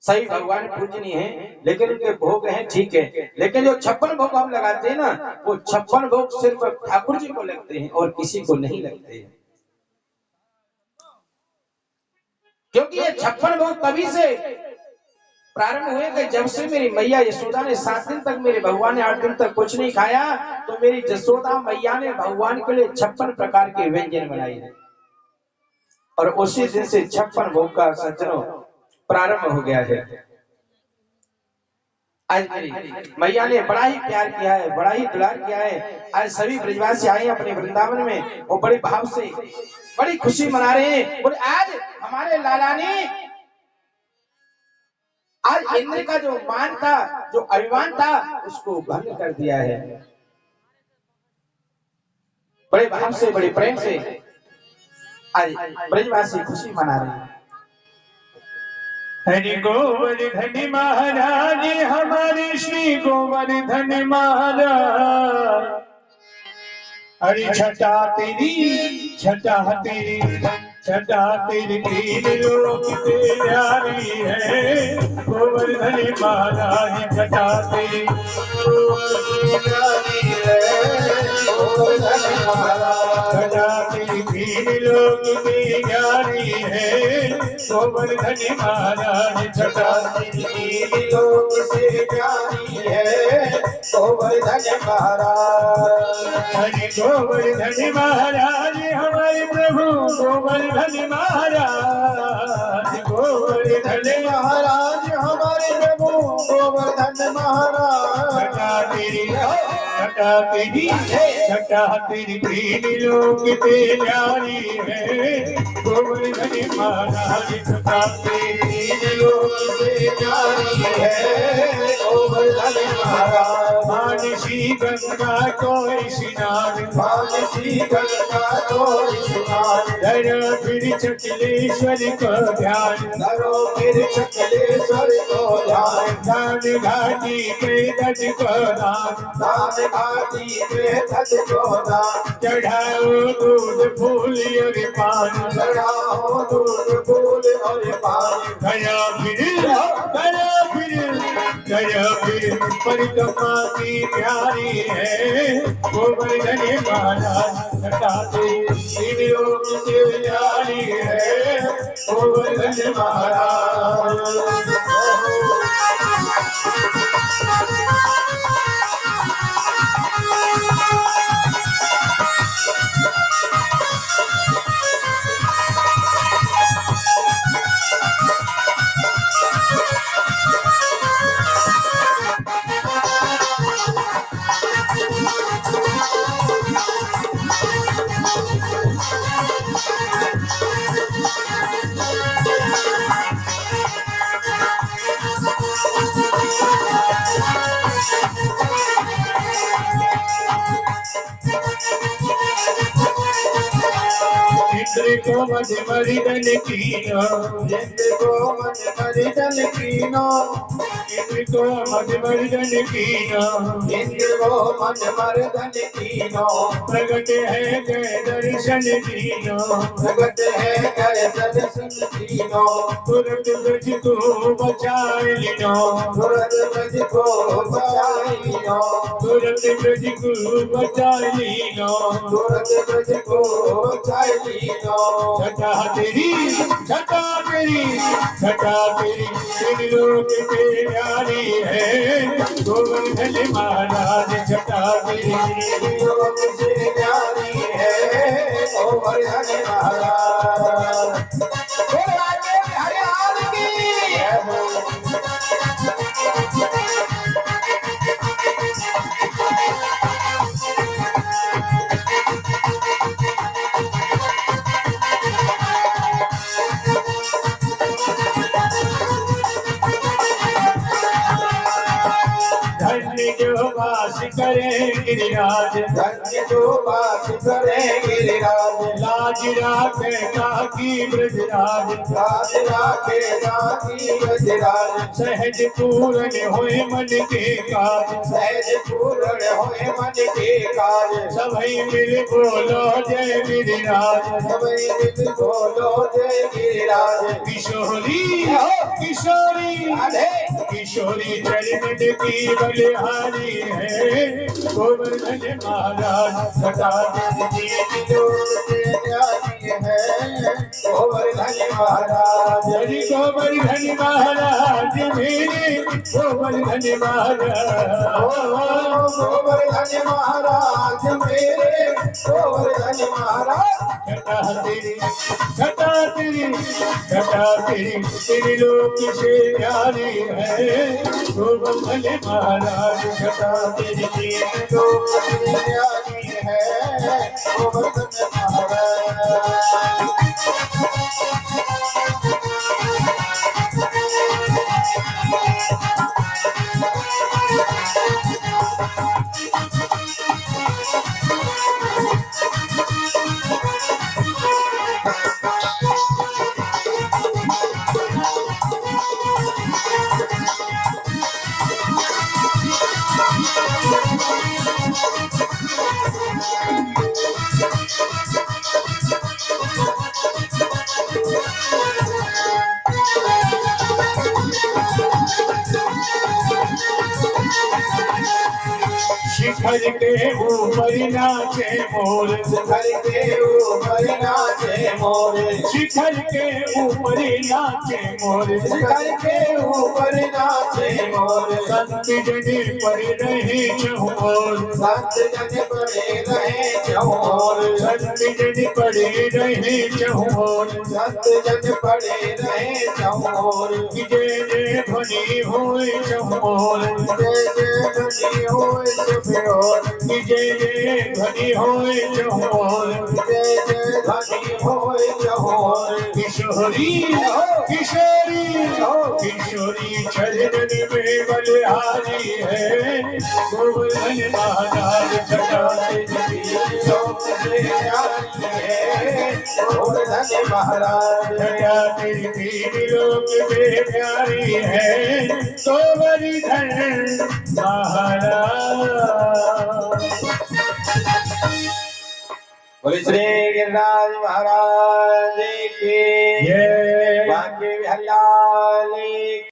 सही भगवान पूजनीय हैं लेकिन उनके भोग हैं ठीक है, लेकिन जो 56 भोग हम लगाते हैं ना वो 56 भोग सिर्फ ठाकुर जी को लगते हैं और किसी को नहीं लगते हैं। क्योंकि ये 56 भोग तभी से प्रारंभ हुए कि जब से मेरी मैया यशोदा ने 7 दिन तक मेरे भगवान ने 8 दिन तक कुछ नहीं खाया तो मेरी यशोदा मैया ने भगवान के लिए 56 प्रकार के व्यंजन बनाए हैं और उसी दिन से 56 भोग का सज्जनों प्रारंभ हो गया है। आज मेरी मैया ने बड़ा ही प्यार किया है, बड़ा ही दुलार किया है। आज सभी ब्रजवासी आए अपने वृंदावन में और बड़े भाव से बड़ी खुशी मना रहे हैं। बोले आज हमारे लाला ने आज इंद्र का जो मान था, जो अभिमान था, उसको भंग कर दिया है। बड़े भाव से बड़े प्रेम से आज ब्रजवासी खुशी मना रहे हैं। हरि गोवर्धन महाराज हमारे श्री गोवर्धन महाराज, हरि छटा तेरी तीन लोक प्यारी है, गोवर्धन महाराज छटा तेरी प्यारी है, गोवर्धन महाराज छटा तेरी तीन लोक प्यारी है, गोवर्धन महाराज छटा तेरी तीन लोक से प्यारी है, गोवर्धन महाराज। हरि गोवर्धन महाराज हमारे प्रभु गोवर्धन महाराज, गोवर्धन महाराज हमारे प्रभु गोवर्धन महाराज। छटा तेरी तीन लोक प्यारी है, गोवर्धन महाराज छटा तेरी तीन लोक प्यारी है, गोवर्धन महाराज। मानसी गंगा को स्नान, मानसी गंगा को स्नान, धरो फिर चकलेश्वर को ध्यान, धरो फिर चकलेश्वर को ध्यान। दान घाटी पे दज को दान, दान घाटी पे दज को दान। चढ़ाओ दूध फूल और पान, चढ़ाओ दूध फूल और पान। गया फिर परिक्रमा की प्यारी है, गोवर्धन महाराज छटा तेरी तीन लोक से प्यारी है, गोवर्धन महाराज। इंद्र को मद मर्दन कीनो, इंद्र को मद मर्दन कीनो, इंद्र को मद मर्दन कीनो, इंद्र को मद मर्दन कीनो, प्रगट है जय दर्शन कीनो, प्रगट है जय दर्शन कीनो, तुरंत ब्रज को बचाए लिनो, तुरंत ब्रज को बचाए लिनो, तुरंत ब्रज को बचाए लिनो, तुरंत ब्रज को बचाए लिनो। छटा तेरी, छटा तेरी, छटा तेरी, तेरी लोक के प्यारी है गोवर्धन महाराज, छटा तेरी योग से प्यारी है गोवर्धन महाराज। हरियाणा की धन्य जो वास करे गिरिराज, धन्य जो वास करे गिरिराज, लाज राखे काकी ब्रजराज, लाज राखे काकी ब्रजराज, सहज पूर्ण होए मन के काज, सहज पूर्ण होए मन के काज, सभई मिल बोलो जय गिरिराज, सभी मिल बोलो जय गिरिराज। किशोरी किशोरी किशोरी चरण की बलिहारी है गोवर्धन महाराज, छटा तेरी योग से प्यारी है गोवर्धन महाराज। हरि गोवर्धन महाराज मेरे गोवर्धन महाराज, गोवर्धन महाराज मेरे गोवर्धन महाराज। छटा तेरी, छटा तेरी, छटा तेरी, तेरी लोक से प्यारी है गोवर्धन महाराज, छटा तेरी योग से प्यारी है गोवर्धन महाराज। शिखर के ऊपर नाचे मोर, शिखर के ऊपर नाचे मोर, शिखर के ऊपर नाचे मोर, शिखर के ऊपर नाचे मोर, संत जन पर रहे चहुओर, संत जन पड़े रहे चहुओर, संत जन पड़े रहे चहुओर, संत जन पड़े रहे चहुओर, जय जय ध्वनि होए चहुओर, जय जय ध्वनि होए चहुओर, जय जय ध्वनि होए चहुओर, जय जय ध्वनि होए चहुओर। किशोरी किशोरी किशोरी चरण में बलिहारी है गोवर्धन महाराज, छटा तेरी योग से प्यारी है गोवर्धन महाराज। छटा तेरी तीन लोक में प्यारी है गोवर्धन महाराज। बोले श्री गिरिराज महाराज की जय बांके बिहारी लाल की।